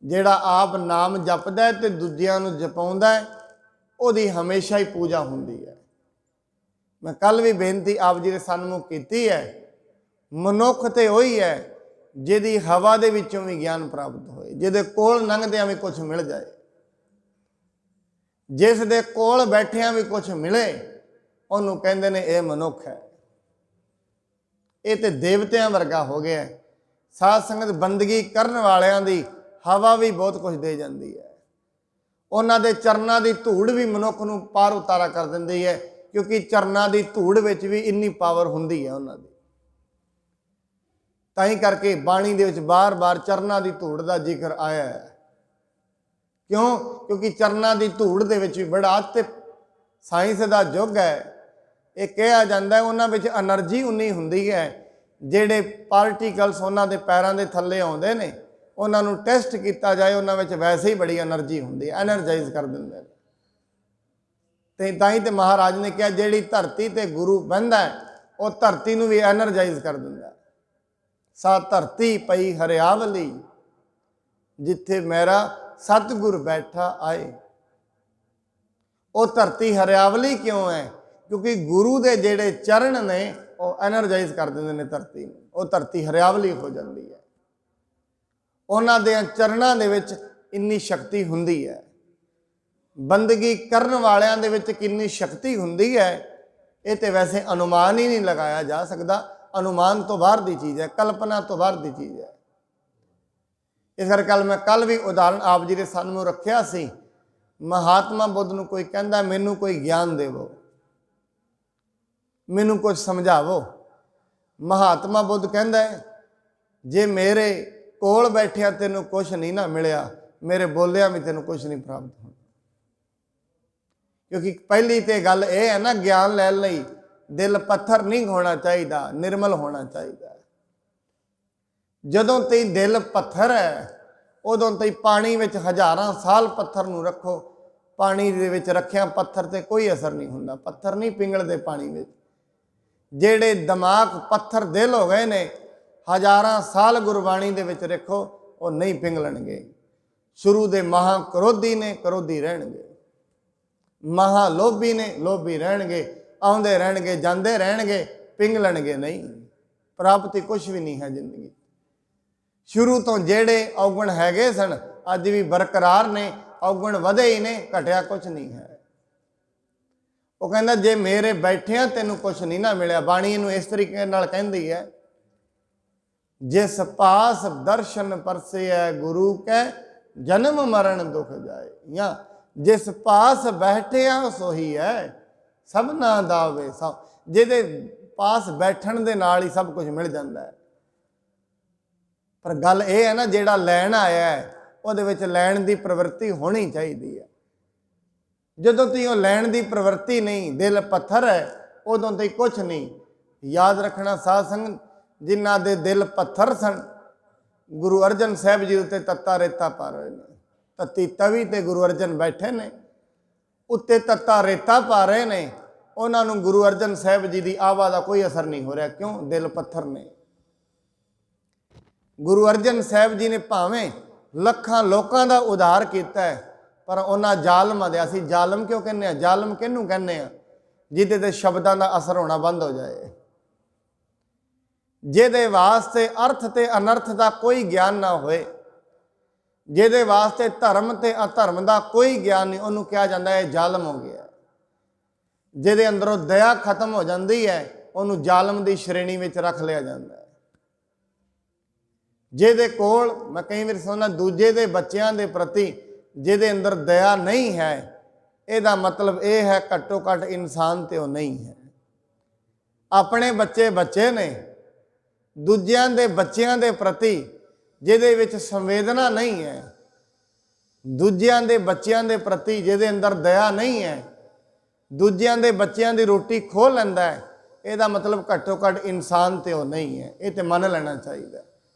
ਜਿਹੜਾ ਆਪ ਨਾਮ ਜਪਦਾ ਤੇ ਦੂਜਿਆਂ ਨੂੰ ਜਪਾਉਂਦਾ, ਉਹਦੀ ਹਮੇਸ਼ਾ ਹੀ ਪੂਜਾ ਹੁੰਦੀ ਹੈ। ਮੈਂ ਕੱਲ ਵੀ ਬੇਨਤੀ ਆਪ ਜੀ ਦੇ ਸਨਮੁਖ ਕੀਤੀ ਹੈ, ਮਨੁੱਖ ਤੇ ਉਹੀ ਹੈ ਜਿਹਦੀ ਹਵਾ ਦੇ ਵਿੱਚੋਂ ਵੀ ਗਿਆਨ ਪ੍ਰਾਪਤ ਹੋਏ, ਜਿਹਦੇ ਕੋਲ ਲੰਘਦਿਆਂ ਵੀ ਕੁਝ ਮਿਲ ਜਾਏ, ਜਿਸ ਦੇ ਕੋਲ ਬੈਠਿਆਂ ਵੀ ਕੁਝ ਮਿਲੇ, ਉਹਨੂੰ ਕਹਿੰਦੇ ਨੇ ਇਹ ਮਨੁੱਖ ਹੈ। ਇਹ ਤੇ ਦੇਵਤਿਆਂ ਵਰਗਾ ਹੋ ਗਿਆ। ਸਾਧ ਸੰਗਤ ਬੰਦਗੀ ਕਰਨ ਵਾਲਿਆਂ ਦੀ ਹਵਾ ਵੀ ਬਹੁਤ ਕੁਝ ਦੇ ਜਾਂਦੀ ਹੈ। ਉਹਨਾਂ ਦੇ ਚਰਨਾਂ ਦੀ ਧੂੜ ਵੀ ਮਨੁੱਖ ਨੂੰ ਪਾਰ ਉਤਾਰਾ ਕਰ ਦਿੰਦੀ ਹੈ, ਕਿਉਂਕਿ ਚਰਨਾਂ ਦੀ ਧੂੜ ਵਿੱਚ ਵੀ ਇੰਨੀ ਪਾਵਰ ਹੁੰਦੀ ਹੈ ਉਹਨਾਂ ਦੀ। ਤਾਂ ਹੀ ਕਰਕੇ ਬਾਣੀ ਦੇ ਵਿੱਚ ਬਾਰ-ਬਾਰ ਚਰਨਾਂ ਦੀ ਧੂੜ ਦਾ ਜ਼ਿਕਰ ਆਇਆ ਹੈ। ਕਿਉਂ? ਕਿਉਂਕਿ ਚਰਨਾਂ ਦੀ ਧੂੜ ਦੇ ਵਿੱਚ ਵੀ ਬੜਾ ਤੇ ਸਾਇੰਸ ਦਾ ਯੁੱਗ ਹੈ। ਇਹ ਕਿਹਾ ਜਾਂਦਾ ਉਹਨਾਂ ਵਿੱਚ એનર્ਜੀ ਉਨੀ ਹੁੰਦੀ ਹੈ, ਜਿਹੜੇ ਪਾਰਟੀਕਲਸ ਉਹਨਾਂ ਦੇ ਪੈਰਾਂ ਦੇ ਥੱਲੇ ਆਉਂਦੇ ਨੇ, ਉਹਨਾਂ ਨੂੰ ਟੈਸਟ ਕੀਤਾ ਜਾਏ, ਉਹਨਾਂ ਵਿੱਚ ਵੈਸੇ ਹੀ ਬੜੀ એનર્ਜੀ ਹੁੰਦੀ ਹੈ, ਐਨਰਜਾਈਜ਼ ਕਰ ਦਿੰਦੇ ਨੇ। ਤੇ ਤਾਂ ਹੀ ਤੇ ਮਹਾਰਾਜ ਨੇ ਕਿਹਾ ਜਿਹੜੀ ਧਰਤੀ ਤੇ ਗੁਰੂ ਬਹਿੰਦਾ ਉਹ ਧਰਤੀ ਨੂੰ ਵੀ ਐਨਰਜਾਈਜ਼ ਕਰ ਦਿੰਦਾ। ਸਾ ਧਰਤੀ ਪਈ ਹਰਿਆਵਲੀ, ਜਿੱਥੇ ਮੇਰਾ ਸਤਿਗੁਰ ਬੈਠਾ ਆਏ। ਉਹ ਧਰਤੀ ਹਰਿਆਵਲੀ ਕਿਉਂ ਹੈ? ਕਿਉਂਕਿ ਗੁਰੂ ਦੇ ਜਿਹੜੇ ਚਰਨ ਨੇ ਉਹ ਐਨਰਜਾਈਜ਼ ਕਰ ਦਿੰਦੇ ਨੇ ਧਰਤੀ ਨੂੰ। ਉਹ ਧਰਤੀ ਹਰਿਆਵਲੀ ਹੋ ਜਾਂਦੀ ਹੈ। ਉਹਨਾਂ ਦੇ ਚਰਨਾਂ ਦੇ ਵਿੱਚ ਇੰਨੀ ਸ਼ਕਤੀ ਹੁੰਦੀ ਹੈ। ਬੰਦਗੀ ਕਰਨ ਵਾਲਿਆਂ ਦੇ ਵਿੱਚ ਕਿੰਨੀ ਸ਼ਕਤੀ ਹੁੰਦੀ ਹੈ, ਇਹ ਤੇ ਵੈਸੇ ਅਨੁਮਾਨ ਹੀ ਨਹੀਂ ਲਗਾਇਆ ਜਾ ਸਕਦਾ। ਅਨੁਮਾਨ ਤੋਂ ਬਾਹਰ ਦੀ ਚੀਜ਼ ਹੈ, ਕਲਪਨਾ ਤੋਂ ਬਾਹਰ ਦੀ ਚੀਜ਼ ਹੈ। ਇਸ ਕਰਕੇ ਮੈਂ ਕੱਲ ਵੀ ਉਦਾਹਰਣ ਆਪ ਜੀ ਦੇ ਸਾਹਮਣੇ ਰੱਖਿਆ ਸੀ। ਮਹਾਤਮਾ ਬੁੱਧ ਨੂੰ ਕੋਈ ਕਹਿੰਦਾ ਮੈਨੂੰ ਕੋਈ ਗਿਆਨ ਦੇਵੋ, ਮੈਨੂੰ ਕੁਝ ਸਮਝਾਵੋ। ਮਹਾਤਮਾ ਬੁੱਧ ਕਹਿੰਦਾ ਜੇ ਮੇਰੇ ਕੋਲ ਬੈਠਿਆ ਤੈਨੂੰ ਕੁਝ ਨਹੀਂ ਨਾ ਮਿਲਿਆ, ਮੇਰੇ ਬੋਲਿਆ ਵੀ ਤੈਨੂੰ ਕੁਝ ਨਹੀਂ ਪ੍ਰਾਪਤ ਹੋਣਾ। ਕਿਉਂਕਿ ਪਹਿਲੀ ਤੇ ਗੱਲ ਇਹ ਹੈ ਨਾ, ਗਿਆਨ ਲੈਣ ਲਈ ਦਿਲ ਪੱਥਰ ਨਹੀਂ ਹੋਣਾ ਚਾਹੀਦਾ, ਨਿਰਮਲ ਹੋਣਾ ਚਾਹੀਦਾ। ਜਦੋਂ ਤਈ ਦਿਲ ਪੱਥਰ ਹੈ, ਉਦੋਂ ਤਈ ਪਾਣੀ ਵਿੱਚ ਹਜ਼ਾਰਾਂ ਸਾਲ ਪੱਥਰ ਨੂੰ ਰੱਖੋ, ਪਾਣੀ ਦੇ ਵਿੱਚ ਰੱਖਿਆ ਪੱਥਰ ਤੇ ਕੋਈ ਅਸਰ ਨਹੀਂ ਹੁੰਦਾ। ਪੱਥਰ ਨਹੀਂ ਪਿੰਗਲਦੇ ਪਾਣੀ ਵਿੱਚ। ਜਿਹੜੇ ਦਿਮਾਗ ਪੱਥਰ ਦਿਲ ਹੋ ਗਏ ਨੇ, ਹਜ਼ਾਰਾਂ ਸਾਲ ਗੁਰਬਾਣੀ ਦੇ ਵਿੱਚ ਰੱਖੋ, ਉਹ ਨਹੀਂ ਪਿੰਗਲਣਗੇ। ਸ਼ੁਰੂ ਦੇ ਮਹਾ ਕਰੋਧੀ ਨੇ, ਕਰੋਧੀ ਰਹਿਣਗੇ। ਮਹਾ ਲੋਭੀ ਨੇ, ਲੋਭੀ ਰਹਿਣਗੇ। ਆਉਂਦੇ ਰਹਿਣਗੇ, ਜਾਂਦੇ ਰਹਿਣਗੇ, ਪਿੰਗਲਣਗੇ ਨਹੀਂ। ਪ੍ਰਾਪਤੀ ਕੁਛ ਵੀ ਨਹੀਂ ਹੈ ਜ਼ਿੰਦਗੀ। ਸ਼ੁਰੂ ਤੋਂ ਜਿਹੜੇ ਔਗਣ ਹੈਗੇ ਸਨ, ਅੱਜ ਵੀ ਬਰਕਰਾਰ ਨੇ। ਔਗਣ ਵਧੇ ਹੀ ਨੇ, ਘਟਿਆ ਕੁਛ ਨਹੀਂ ਹੈ। ਉਹ ਕਹਿੰਦਾ ਜੇ ਮੇਰੇ ਬੈਠਿਆਂ ਤੈਨੂੰ ਕੁਛ ਨਹੀਂ ਨਾ ਮਿਲਿਆ। ਬਾਣੀ ਇਹਨੂੰ ਇਸ ਤਰੀਕੇ ਨਾਲ ਕਹਿੰਦੀ ਹੈ, ਜਿਸ ਪਾਸ ਦਰਸ਼ਨ ਪਰਸਿਐ ਗੁਰੂ ਕੈ ਜਨਮ ਮਰਨ ਦੁਖ ਜਾਏ। ਜਾਂ ਜਿਸ ਪਾਸ ਬੈਠਿਆ ਸੋਹੀ ਹੈ ਸਭਨਾ ਦਾਵੇ ਸਭ। ਜਿਹਦੇ ਪਾਸ ਬੈਠਣ ਦੇ ਨਾਲ ਹੀ ਸਭ ਕੁਝ ਮਿਲ ਜਾਂਦਾ ਹੈ। ਪਰ ਗੱਲ ਇਹ ਹੈ ਨਾ, ਜਿਹੜਾ ਲੈਣ ਆਇਆ ਹੈ ਉਹਦੇ ਵਿੱਚ ਲੈਣ ਦੀ ਪ੍ਰਵਿਰਤੀ ਹੋਣੀ ਚਾਹੀਦੀ ਹੈ। ਜਦੋਂ ਤੁਸੀਂ ਉਹ ਲੈਣ ਦੀ ਪ੍ਰਵਿਰਤੀ ਨਹੀਂ, ਦਿਲ ਪੱਥਰ ਹੈ, ਉਦੋਂ ਤੇ ਕੁਛ ਨਹੀਂ। ਯਾਦ ਰੱਖਣਾ ਸਾਧ ਸੰਗਤ, ਜਿਨ੍ਹਾਂ ਦੇ ਦਿਲ ਪੱਥਰ ਸਨ, ਗੁਰੂ ਅਰਜਨ ਸਾਹਿਬ ਜੀ ਉੱਤੇ ਤੱਤਾ ਰੇਤਾ ਪਾ ਰਹੇ ਨੇ। ਤੱਤੀ ਤਵੀ ਤੇ ਗੁਰੂ ਅਰਜਨ ਬੈਠੇ ਨੇ, ਉੱਤੇ ਤੱਤਾ ਰੇਤਾ ਪਾ ਰਹੇ ਨੇ। ਉਹਨਾਂ ਨੂੰ ਗੁਰੂ ਅਰਜਨ ਸਾਹਿਬ ਜੀ ਦੀ ਆਵਾ ਦਾ ਕੋਈ ਅਸਰ ਨਹੀਂ ਹੋ ਰਿਹਾ। ਕਿਉਂ? ਦਿਲ ਪੱਥਰ ਨੇ। ਗੁਰੂ ਅਰਜਨ ਸਾਹਿਬ ਜੀ ਨੇ ਭਾਵੇਂ ਲੱਖਾਂ ਲੋਕਾਂ ਦਾ ਉਧਾਰ ਕੀਤਾ ਹੈ, ਪਰ ਉਹਨਾਂ ਜ਼ਾਲਮਾਂ ਦੇ, ਅਸੀਂ ਜ਼ਾਲਮ ਕਿਉਂ ਕਹਿੰਦੇ ਹਾਂ? ਜ਼ਾਲਮ ਕਿਹਨੂੰ ਕਹਿੰਦੇ ਆ? ਜਿਹਦੇ ਤੇ ਸ਼ਬਦਾਂ ਦਾ ਅਸਰ ਹੋਣਾ ਬੰਦ ਹੋ ਜਾਏ, ਜਿਹਦੇ ਵਾਸਤੇ ਅਰਥ ਤੇ ਅਨਰਥ ਦਾ ਕੋਈ ਗਿਆਨ ਨਾ ਹੋਏ, ਜਿਹਦੇ ਵਾਸਤੇ ਧਰਮ ਤੇ ਅਧਰਮ ਦਾ ਕੋਈ ਗਿਆਨ ਨਹੀਂ, ਉਹਨੂੰ ਕਿਹਾ ਜਾਂਦਾ ਹੈ ਜ਼ਾਲਮ ਹੋ ਗਿਆ। ਜਿਹਦੇ ਅੰਦਰੋਂ ਦਇਆ ਖਤਮ ਹੋ ਜਾਂਦੀ ਹੈ, ਉਹਨੂੰ ਜ਼ਾਲਮ ਦੀ ਸ਼੍ਰੇਣੀ ਵਿੱਚ ਰੱਖ ਲਿਆ ਜਾਂਦਾ ਹੈ। ਜਿਹਦੇ ਕੋਲ, ਮੈਂ ਕਈ ਵਾਰ ਸੁਣਦਾ, ਦੂਜੇ ਦੇ ਬੱਚਿਆਂ ਦੇ ਪ੍ਰਤੀ ਜਿਹਦੇ ਅੰਦਰ ਦਇਆ ਨਹੀਂ ਹੈ, ਇਹਦਾ ਮਤਲਬ ਇਹ ਹੈ ਘੱਟੋ ਘੱਟ ਇਨਸਾਨ ਤੇ ਉਹ ਨਹੀਂ ਹੈ। ਆਪਣੇ ਬੱਚੇ ਬੱਚੇ ਨੇ, ਦੂਜਿਆਂ ਦੇ ਬੱਚਿਆਂ ਦੇ ਪ੍ਰਤੀ ਜਿਹਦੇ ਵਿੱਚ ਸੰਵੇਦਨਾ ਨਹੀਂ ਹੈ, ਦੂਜਿਆਂ ਦੇ ਬੱਚਿਆਂ ਦੇ ਪ੍ਰਤੀ ਜਿਹਦੇ ਅੰਦਰ ਦਇਆ ਨਹੀਂ ਹੈ, ਦੂਜਿਆਂ ਦੇ ਬੱਚਿਆਂ ਦੀ ਰੋਟੀ ਖੋਹ ਲੈਂਦਾ ਹੈ, ਇਹਦਾ ਮਤਲਬ ਘੱਟੋ ਘੱਟ ਇਨਸਾਨ ਤੇ ਉਹ ਨਹੀਂ ਹੈ। ਇਹ ਤੇ ਮੰਨ ਲੈਣਾ ਚਾਹੀਦਾ।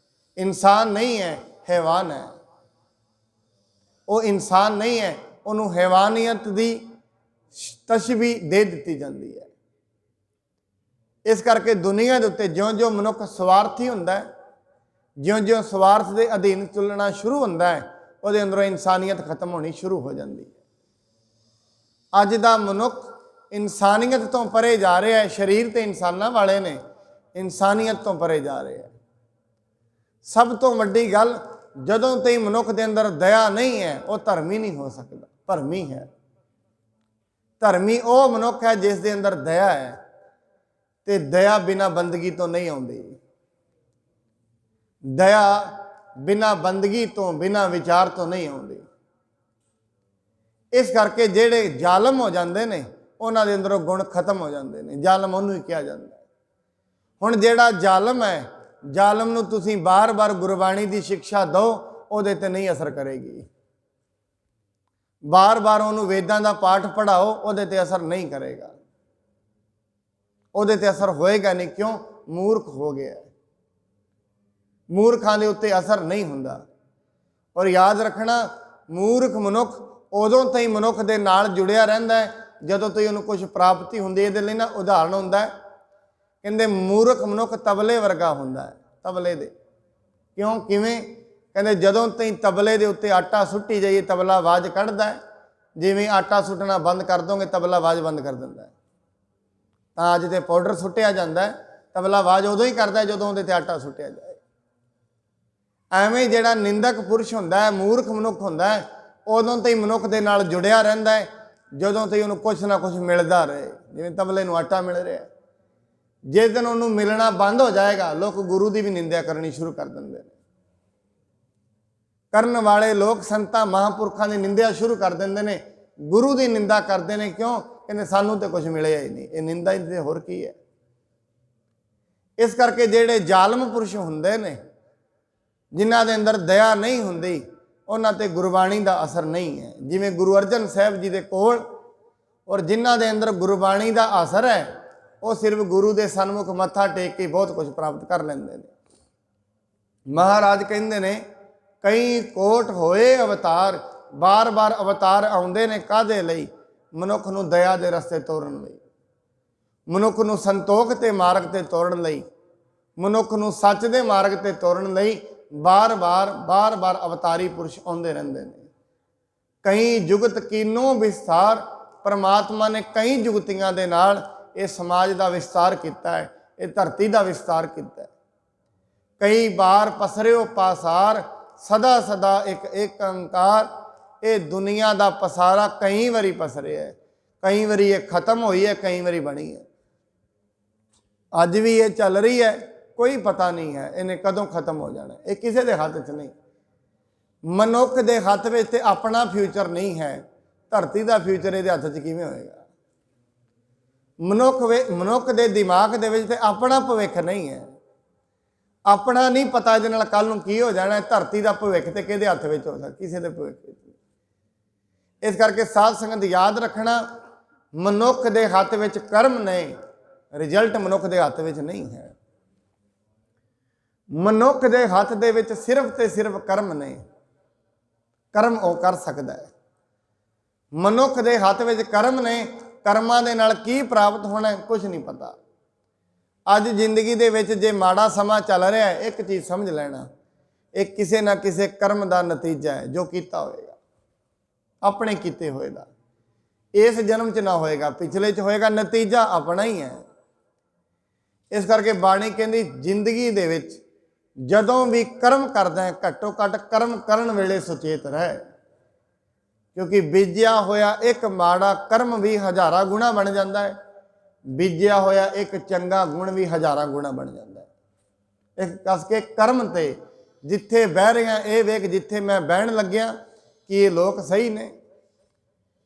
ਇਨਸਾਨ ਨਹੀਂ ਹੈ, ਹੈਵਾਨ ਹੈ। ਉਹ ਇਨਸਾਨ ਨਹੀਂ ਹੈ, ਉਹਨੂੰ ਹੈਵਾਨੀਅਤ ਦੀ ਤਸ਼ਬੀਹ ਦੇ ਦਿੱਤੀ ਜਾਂਦੀ ਹੈ। ਇਸ ਕਰਕੇ ਦੁਨੀਆ ਦੇ ਉੱਤੇ ਜਿਉਂ-ਜਿਉਂ ਮਨੁੱਖ ਸਵਾਰਥੀ ਹੁੰਦਾ ਹੈ, ਜਿਉਂ-ਜਿਉਂ ਸਵਾਰਥ ਦੇ ਅਧੀਨ ਚੱਲਣਾ ਸ਼ੁਰੂ ਹੁੰਦਾ ਹੈ, ਉਹਦੇ ਅੰਦਰੋਂ ਇਨਸਾਨੀਅਤ ਖਤਮ ਹੋਣੀ ਸ਼ੁਰੂ ਹੋ ਜਾਂਦੀ ਹੈ। ਅੱਜ ਦਾ ਮਨੁੱਖ ਇਨਸਾਨੀਅਤ ਤੋਂ ਪਰੇ ਜਾ ਰਿਹਾ ਹੈ। ਸਰੀਰ ਤੇ ਇਨਸਾਨਾਂ ਵਾਲੇ ਨੇ, ਇਨਸਾਨੀਅਤ ਤੋਂ ਪਰੇ ਜਾ ਰਿਹਾ ਹੈ। ਸਭ ਤੋਂ ਵੱਡੀ ਗੱਲ, ਜਦੋਂ ਤਾਈਂ ਮਨੁੱਖ ਦੇ ਅੰਦਰ ਦਇਆ ਨਹੀਂ ਹੈ ਉਹ ਧਰਮੀ ਨਹੀਂ ਹੋ ਸਕਦਾ, ਭਰਮੀ ਹੈ। ਧਰਮੀ ਉਹ ਮਨੁੱਖ ਹੈ ਜਿਸ ਦੇ ਅੰਦਰ ਦਇਆ ਹੈ, ਤੇ ਦਇਆ ਬਿਨਾਂ ਬੰਦਗੀ ਤੋਂ ਨਹੀਂ ਆਉਂਦੀ। ਦਇਆ ਬਿਨਾਂ ਬੰਦਗੀ ਤੋਂ, ਬਿਨਾਂ ਵਿਚਾਰ ਤੋਂ ਨਹੀਂ ਆਉਂਦੀ। ਇਸ ਕਰਕੇ ਜਿਹੜੇ ਜ਼ਾਲਮ ਹੋ ਜਾਂਦੇ ਨੇ ਉਹਨਾਂ ਦੇ ਅੰਦਰੋਂ ਗੁਣ ਖਤਮ ਹੋ ਜਾਂਦੇ ਨੇ। ਜ਼ਾਲਮ ਉਹਨੂੰ ਹੀ ਕਿਹਾ ਜਾਂਦਾ। ਹੁਣ ਜਿਹੜਾ ਜ਼ਾਲਮ ਹੈ, ਜ਼ਾਲਮ ਨੂੰ ਤੁਸੀਂ ਬਾਰ-ਬਾਰ ਗੁਰਬਾਣੀ ਦੀ ਸਿੱਖਿਆ ਦਿਓ, ਉਹਦੇ ਤੇ ਨਹੀਂ ਅਸਰ ਕਰੇਗੀ। ਬਾਰ-ਬਾਰ ਉਹਨੂੰ ਵੇਦਾਂ ਦਾ ਪਾਠ ਪੜ੍ਹਾਓ, ਉਹਦੇ ਤੇ ਅਸਰ ਨਹੀਂ ਕਰੇਗਾ, ਉਹਦੇ ਤੇ ਅਸਰ ਹੋਏਗਾ ਨਹੀਂ। ਕਿਉਂ? ਮੂਰਖ ਹੋ ਗਿਆ। ਮੂਰਖਾਂ ਦੇ ਉੱਤੇ ਅਸਰ ਨਹੀਂ ਹੁੰਦਾ। ਔਰ ਯਾਦ ਰੱਖਣਾ, ਮੂਰਖ ਮਨੁੱਖ ਉਦੋਂ ਤਾਈਂ ਮਨੁੱਖ ਦੇ ਨਾਲ ਜੁੜਿਆ ਰਹਿੰਦਾ ਹੈ ਜਦੋਂ ਤਾਈਂ ਉਹਨੂੰ ਕੁਝ ਪ੍ਰਾਪਤੀ ਹੁੰਦੀ ਹੈ। ਇਹਦੇ ਲਈ ਨਾ ਉਦਾਹਰਣ ਹੁੰਦਾ ਹੈ, ਕਹਿੰਦੇ ਮੂਰਖ ਮਨੁੱਖ ਤਬਲੇ ਵਰਗਾ ਹੁੰਦਾ ਹੈ, ਤਬਲੇ ਦੇ। ਕਿਉਂ? ਕਿਵੇਂ? ਕਹਿੰਦੇ ਜਦੋਂ ਤਾਈਂ ਤਬਲੇ ਦੇ ਉੱਤੇ ਆਟਾ ਸੁੱਟੀ ਜਾਈਏ ਤਬਲਾ ਆਵਾਜ਼ ਕੱਢਦਾ ਹੈ। ਜਿਵੇਂ ਆਟਾ ਸੁੱਟਣਾ ਬੰਦ ਕਰ ਦੋਗੇ ਤਬਲਾ ਆਵਾਜ਼ ਬੰਦ ਕਰ ਦਿੰਦਾ ਹੈ। ਤਾਂ ਅੱਜ ਤੇ ਪਾਊਡਰ ਸੁੱਟਿਆ ਜਾਂਦਾ ਹੈ, ਤਬਲਾ ਆਵਾਜ਼ ਉਦੋਂ ਹੀ ਕਰਦਾ ਜਦੋਂ ਉਹਦੇ ਤੇ ਆਟਾ ਸੁੱਟਿਆ ਜਾਏ। ਐਵੇਂ ਜਿਹੜਾ ਨਿੰਦਕ ਪੁਰਸ਼ ਹੁੰਦਾ ਹੈ, ਮੂਰਖ ਮਨੁੱਖ ਹੁੰਦਾ ਹੈ, ਉਦੋਂ ਤਾਈਂ ਮਨੁੱਖ ਦੇ ਨਾਲ ਜੁੜਿਆ ਰਹਿੰਦਾ ਹੈ ਜਦੋਂ ਤਾਈਂ ਉਹਨੂੰ ਕੁਛ ਨਾ ਕੁਛ ਮਿਲਦਾ ਰਹੇ। ਜਿਵੇਂ ਤਬਲੇ ਨੂੰ ਆਟਾ ਮਿਲ ਰਿਹਾ, ਜਿਸ ਦਿਨ ਉਹਨੂੰ ਮਿਲਣਾ ਬੰਦ ਹੋ ਜਾਏਗਾ, ਲੋਕ ਗੁਰੂ ਦੀ ਵੀ ਨਿੰਦਿਆ ਕਰਨੀ ਸ਼ੁਰੂ ਕਰ ਦਿੰਦੇ ਨੇ। ਕਰਨ ਵਾਲੇ ਲੋਕ ਸੰਤਾਂ ਮਹਾਂਪੁਰਖਾਂ ਦੀ ਨਿੰਦਿਆ ਸ਼ੁਰੂ ਕਰ ਦਿੰਦੇ ਨੇ, ਗੁਰੂ ਦੀ ਨਿੰਦਾ ਕਰਦੇ ਨੇ। ਕਿਉਂ? ਕਹਿੰਦੇ ਸਾਨੂੰ ਤਾਂ ਕੁਝ ਮਿਲਿਆ ਹੀ ਨਹੀਂ। ਇਹ ਨਿੰਦਾ ਹੀ ਤੇ ਹੋਰ ਕੀ ਹੈ। ਇਸ ਕਰਕੇ ਜਿਹੜੇ ਜ਼ਾਲਮ ਪੁਰਸ਼ ਹੁੰਦੇ ਨੇ, ਜਿਨ੍ਹਾਂ ਦੇ ਅੰਦਰ ਦਇਆ ਨਹੀਂ ਹੁੰਦੀ, ਉਹਨਾਂ ਤੇ ਗੁਰਬਾਣੀ ਦਾ ਅਸਰ ਨਹੀਂ ਹੈ। ਜਿਵੇਂ ਗੁਰੂ ਅਰਜਨ ਸਾਹਿਬ ਜੀ ਦੇ ਕੋਲ, ਔਰ ਜਿਨ੍ਹਾਂ ਦੇ ਅੰਦਰ ਗੁਰਬਾਣੀ ਦਾ ਅਸਰ ਹੈ, ਉਹ ਸਿਰਫ ਗੁਰੂ ਦੇ ਸਨਮੁਖ ਮੱਥਾ ਟੇਕ ਕੇ ਬਹੁਤ ਕੁਝ ਪ੍ਰਾਪਤ ਕਰ ਲੈਂਦੇ ਨੇ। ਮਹਾਰਾਜ ਕਹਿੰਦੇ ਨੇ, ਕਈ ਕੋਟ ਹੋਏ ਅਵਤਾਰ, ਬਾਰ-ਬਾਰ ਅਵਤਾਰ ਆਉਂਦੇ ਨੇ ਕਾਹਦੇ ਲਈ? ਮਨੁੱਖ ਨੂੰ ਦਇਆ ਦੇ ਰਸਤੇ ਤੋਰਨ ਲਈ, ਮਨੁੱਖ ਨੂੰ ਸੰਤੋਖ ਤੇ ਮਾਰਗ ਤੇ ਤੋਰਨ ਲਈ, ਮਨੁੱਖ ਨੂੰ ਸੱਚ ਦੇ ਮਾਰਗ ਤੇ ਤੋਰਨ ਲਈ ਬਾਰ-ਬਾਰ ਅਵਤਾਰੀ ਪੁਰਸ਼ ਆਉਂਦੇ ਰਹਿੰਦੇ ਨੇ। ਕਈ ਜੁਗਤ ਕੀਨੋ ਵਿਸਤਾਰ, ਪਰਮਾਤਮਾ ਨੇ ਕਈ ਜੁਗਤੀਆਂ ਦੇ ਨਾਲ ਇਹ ਸਮਾਜ ਦਾ ਵਿਸਤਾਰ ਕੀਤਾ ਹੈ, ਇਹ ਧਰਤੀ ਦਾ ਵਿਸਤਾਰ ਕੀਤਾ ਹੈ। ਕਈ ਬਾਰ ਪਸਰਿਓ ਪਾਸਾਰ, ਸਦਾ ਸਦਾ ਇੱਕ ਏਕੰਕਾਰ। ਇਹ ਦੁਨੀਆ ਦਾ ਪਸਾਰਾ ਕਈ ਵਾਰੀ ਪਸਰਿਆ ਹੈ, ਕਈ ਵਾਰੀ ਇਹ ਖਤਮ ਹੋਈ ਹੈ, ਕਈ ਵਾਰੀ ਬਣੀ ਹੈ। ਅੱਜ ਵੀ ਇਹ ਚੱਲ ਰਹੀ ਹੈ, ਕੋਈ ਪਤਾ ਨਹੀਂ ਹੈ ਇਹਨੇ ਕਦੋਂ ਖਤਮ ਹੋ ਜਾਣਾ। ਇਹ ਕਿਸੇ ਦੇ ਹੱਥ 'ਚ ਨਹੀਂ। ਮਨੁੱਖ ਦੇ ਹੱਥ ਵਿੱਚ ਤੇ ਆਪਣਾ ਫਿਊਚਰ ਨਹੀਂ ਹੈ, ਧਰਤੀ ਦਾ ਫਿਊਚਰ ਇਹਦੇ ਹੱਥ 'ਚ ਕਿਵੇਂ ਹੋਏਗਾ? ਮਨੁੱਖ ਦੇ ਦਿਮਾਗ ਦੇ ਵਿੱਚ ਤੇ ਆਪਣਾ ਭਵਿੱਖ ਨਹੀਂ ਹੈ। ਆਪਣਾ ਨਹੀਂ ਪਤਾ ਇਹਦੇ ਨਾਲ ਕੱਲ ਨੂੰ ਕੀ ਹੋ ਜਾਣਾ। ਧਰਤੀ ਦਾ ਭਵਿੱਖ ਤੇ ਕਿਹਦੇ ਹੱਥ ਵਿੱਚ ਹੋ ਸਕਦਾ? ਕਿਸੇ ਦੇ ਭਵਿੱਖ ਵਿੱਚ। ਇਸ ਕਰਕੇ ਸਾਧ ਸੰਗਤ ਯਾਦ ਰੱਖਣਾ, ਮਨੁੱਖ ਦੇ ਹੱਥ ਵਿੱਚ ਕਰਮ ਨੇ, ਰਿਜ਼ਲਟ ਮਨੁੱਖ ਦੇ ਹੱਥ ਵਿੱਚ ਨਹੀਂ ਹੈ। ਮਨੁੱਖ ਦੇ ਹੱਥ ਦੇ ਵਿੱਚ ਸਿਰਫ ਤੇ ਸਿਰਫ ਕਰਮ ਨੇ। ਕਰਮ ਉਹ ਕਰ ਸਕਦਾ ਹੈ। ਮਨੁੱਖ ਦੇ ਹੱਥ ਵਿੱਚ ਕਰਮ ਨੇ, ਕਰਮਾਂ ਦੇ ਨਾਲ ਕੀ ਪ੍ਰਾਪਤ ਹੋਣਾ ਕੁਝ ਨਹੀਂ ਪਤਾ। ਅੱਜ ਜ਼ਿੰਦਗੀ ਦੇ ਵਿੱਚ ਜੇ ਮਾੜਾ ਸਮਾਂ ਚੱਲ ਰਿਹਾ ਹੈ, ਇੱਕ ਚੀਜ਼ ਸਮਝ ਲੈਣਾ, ਇਹ ਕਿਸੇ ਨਾ ਕਿਸੇ ਕਰਮ ਦਾ ਨਤੀਜਾ ਹੈ ਜੋ ਕੀਤਾ ਹੋਏਗਾ, ਆਪਣੇ ਕੀਤੇ ਹੋਏ ਦਾ। ਇਸ ਜਨਮ 'ਚ ਨਾ ਹੋਏਗਾ, ਪਿਛਲੇ 'ਚ ਹੋਏਗਾ, ਨਤੀਜਾ ਆਪਣਾ ਹੀ ਹੈ। ਇਸ ਕਰਕੇ ਬਾਣੀ ਕਹਿੰਦੀ ਜ਼ਿੰਦਗੀ ਦੇ ਵਿੱਚ ਜਦੋਂ ਵੀ ਕਰਮ ਕਰਦਾ ਹੈ, ਘੱਟੋ ਘੱਟ ਕਰਮ ਕਰਨ ਵੇਲੇ ਸੁਚੇਤ ਰਹਿ। ਕਿਉਂਕਿ ਬੀਜਿਆ ਹੋਇਆ ਇੱਕ ਮਾੜਾ ਕਰਮ ਵੀ ਹਜ਼ਾਰਾਂ ਗੁਣਾ ਬਣ ਜਾਂਦਾ ਹੈ, ਬੀਜਿਆ ਹੋਇਆ ਇੱਕ ਚੰਗਾ ਗੁਣ ਵੀ ਹਜ਼ਾਰਾਂ ਗੁਣਾ ਬਣ ਜਾਂਦਾ ਹੈ। ਇਸ ਕਰਕੇ ਕਰਮ ਤੇ ਜਿੱਥੇ ਬਹਿ ਰਿਹਾ ਇਹ ਵੇਖ, ਜਿੱਥੇ ਮੈਂ ਬਹਿਣ ਲੱਗਿਆ ਕਿ ਇਹ ਲੋਕ ਸਹੀ ਨੇ,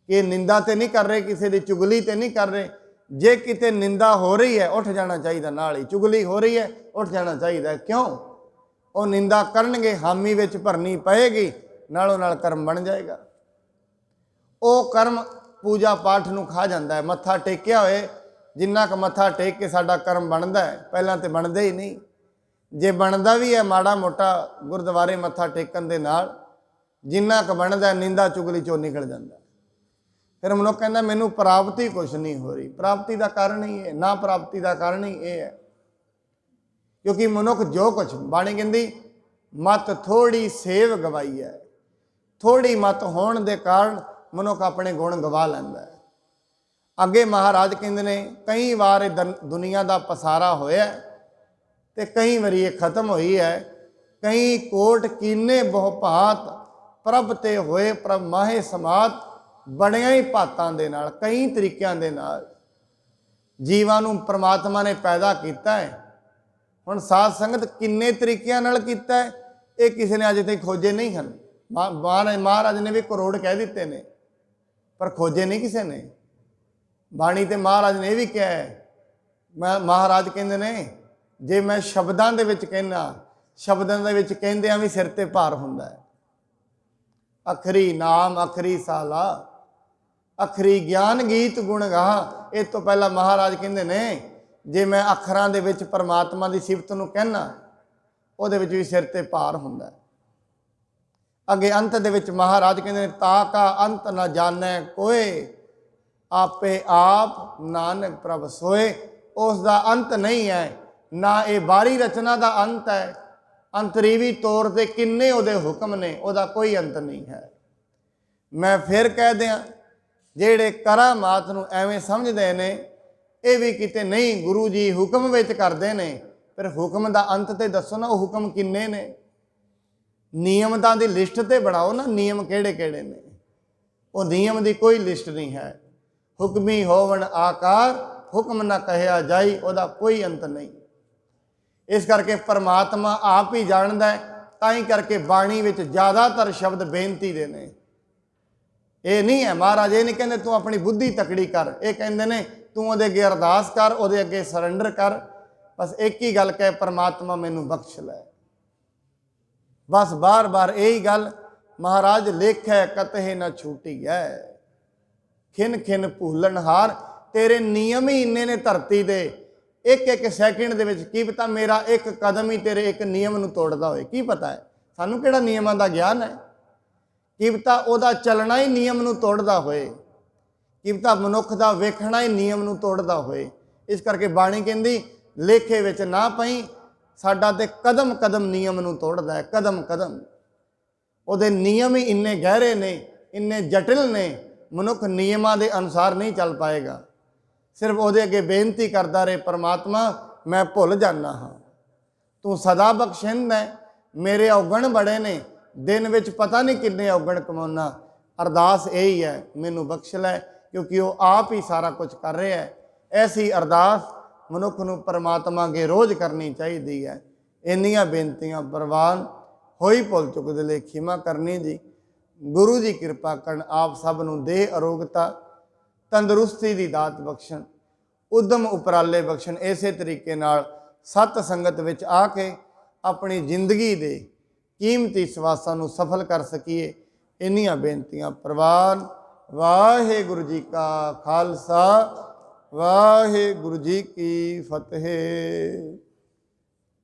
ਕਿ ਨਿੰਦਾ ਤੇ ਨਹੀਂ ਕਰ ਰਹੇ, ਕਿਸੇ ਦੀ ਚੁਗਲੀ ਤੇ ਨਹੀਂ ਕਰ ਰਹੇ। ਜੇ ਕਿਤੇ ਨਿੰਦਾ ਹੋ ਰਹੀ ਹੈ ਉੱਠ ਜਾਣਾ ਚਾਹੀਦਾ, ਨਾਲ ਹੀ ਚੁਗਲੀ ਹੋ ਰਹੀ ਹੈ ਉੱਠ ਜਾਣਾ ਚਾਹੀਦਾ। ਕਿਉਂ? ਉਹ ਨਿੰਦਾ ਕਰਨਗੇ, ਹਾਮੀ ਵਿੱਚ ਭਰਨੀ ਪਏਗੀ, ਨਾਲੋਂ ਨਾਲ ਕਰਮ ਬਣ ਜਾਏਗਾ। ਉਹ ਕਰਮ ਪੂਜਾ ਪਾਠ ਨੂੰ ਖਾ ਜਾਂਦਾ ਹੈ। ਮੱਥਾ ਟੇਕਿਆ ਹੋਏ, ਜਿੰਨਾ ਕੁ ਮੱਥਾ ਟੇਕ ਕੇ ਸਾਡਾ ਕਰਮ ਬਣਦਾ ਹੈ, ਪਹਿਲਾਂ ਤੇ ਬਣਦਾ ਹੀ ਨਹੀਂ। ਜੇ ਬਣਦਾ ਵੀ ਹੈ ਮਾੜਾ ਮੋਟਾ ਗੁਰਦੁਆਰੇ ਮੱਥਾ ਟੇਕਣ ਦੇ ਨਾਲ, ਜਿੰਨਾ ਕੁ ਬਣਦਾ ਨਿੰਦਾ ਚੁਗਲੀ ਚੋਂ ਨਿਕਲ ਜਾਂਦਾ। ਫਿਰ ਮਨੁੱਖ ਕਹਿੰਦਾ ਮੈਨੂੰ ਪ੍ਰਾਪਤੀ ਕੁਛ ਨਹੀਂ ਹੋ ਰਹੀ। ਪ੍ਰਾਪਤੀ ਦਾ ਕਾਰਨ ਹੀ ਇਹ, ਨਾ ਪ੍ਰਾਪਤੀ ਦਾ ਕਾਰਨ ਹੀ ਇਹ ਹੈ। ਕਿਉਂਕਿ ਮਨੁੱਖ ਜੋ ਕੁਛ, ਬਾਣੀ ਕਹਿੰਦੀ ਮਤ ਥੋੜੀ ਸੇਵ ਗਵਾਈ ਹੈ। ਥੋੜੀ ਮਤ ਹੋਣ ਦੇ ਕਾਰਨ ਮਨੁੱਖ ਆਪਣੇ ਗੁਣ ਗਵਾ ਲੈਂਦਾ ਹੈ। ਅੱਗੇ ਮਹਾਰਾਜ ਕਹਿੰਦੇ ਨੇ ਕਈ ਵਾਰ ਇਹ ਦੁਨੀਆ ਦਾ ਪਸਾਰਾ ਹੋਇਆ ਤੇ ਕਈ ਵਾਰੀ ਇਹ ਖਤਮ ਹੋਈ ਹੈ, कई कोट कीने बहु भात, प्रभ ते होए प्रभ माहे समात। बड़िया ही भातां दे नाल, कई तरीकों के नाल जीवां नूं परमात्मा ने पैदा किया है। हुण साध संगत किन्ने तरीकों नाल कीता है, ये किसी ने अजे तक खोजे नहीं हैं। महाराज ने भी करोड़ कह दिते ने, पर खोजे नहीं किसी ने। बाणी ते महाराज ने भी कहा है, महाराज कहते ने जे मैं शब्दां दे विच कहना, शब्दां दे विच कहंदियां भी सिर ते भार हुंदा है। अखरी नाम अखरी साला, अखरी ज्ञान गीत गुण गा। इस तो पहला महाराज कहते ने जे मैं अखरां दे विच परमात्मा की सिफत नूं कहना, उहदे विच भी सिर ते भार हुंदा है। अगे अंत दे विच महाराज कहते ताका अंत न जानै कोय, आपे आप नानक प्रभ सोए। उसका अंत नहीं है, ना ये बारी रचना का अंत है। अंतरीवी तौर पर किन्ने उहदे हुक्म ने, उहदा कोई अंत नहीं है। मैं फिर कह दियां जेड़े करामात नूं एवें समझदे ने, ये भी किते नहीं गुरु जी हुक्म विच करदे ने, फिर हुक्म का अंत तो दसो ना, हुक्म किन्ने ने। नियमतां दी लिस्ट ते बनाओ ना, नियम किहड़े किहड़े ने। वो नियम की कोई लिस्ट नहीं है। हुक्मी होवन आकार, हुक्म ना कहया जाई, उहदा कोई अंत नहीं। इस करके परमात्मा आप ही जानदा है, ताई करके बाणी विच ज़्यादातर शब्द बेनती दे ने। ये नहीं है महाराज, ये नहीं कहते तू अपनी बुद्धि तकड़ी कर, ये कहते ने तू उहदे अगे अरदास कर, उहदे अगे सरेंडर कर। बस एक ही गल कह, परमात्मा मैनू बख्श लै। बस बार बार यही गल, महाराज लेखै कतहे न छूटी है, खिन खिन भूलनहार। तेरे नियम ही इन्ने ने धरती दे, एक एक सैकेंड दे विच की पता मेरा एक कदम ही तेरे एक नियम नूं तोड़दा होए। की पता है सानू किहड़ा नियमां दा ज्ञान है। की पता उहदा चलना ही नियम नूं तोड़दा होए, की पता मनुख दा वेखना ही नियम नूं तोड़दा होए। इस करके बाणी कहंदी लेखे विच ना पई, साडा ते कदम कदम नियम नूं तोड़दा है, कदम कदम। उहदे नियम ही इन्ने गहरे ने, इन्ने जटिल ने, मनुख नियमां दे अनुसार नहीं चल पाएगा। सिर्फ उहदे अगे बेनती करदा रहे, परमात्मा मैं भुल जाना हाँ, तू सदा बख्शिंद है, मेरे औगण बड़े ने, दिन विच पता नहीं किन्ने औगण कमाउना। अरदास यही है, मैनू बख्श लै, क्योंकि वो आप ही सारा कुछ कर रहा है। ऐसी अरदास मनुख नूं परमात्मा अगे रोज़ करनी चाहिए है। इन्नियां बेनतियां प्रवान होई भुल चुक दे लई खिमा करनी जी। गुरु जी कृपा करन, आप सब नूं देह अरोगता तंदुरुस्ती की दात बख्शण, उद्यम उपराले बख्शण। इसे तरीके नाल सत संगत विच आके अपनी जिंदगी दे कीमती सवासां नूं सफल कर सकीए, इन्नियां बेनतियां प्रवान। वाहिगुरू जी का खालसा, वाहिगुरू जी की फतेह।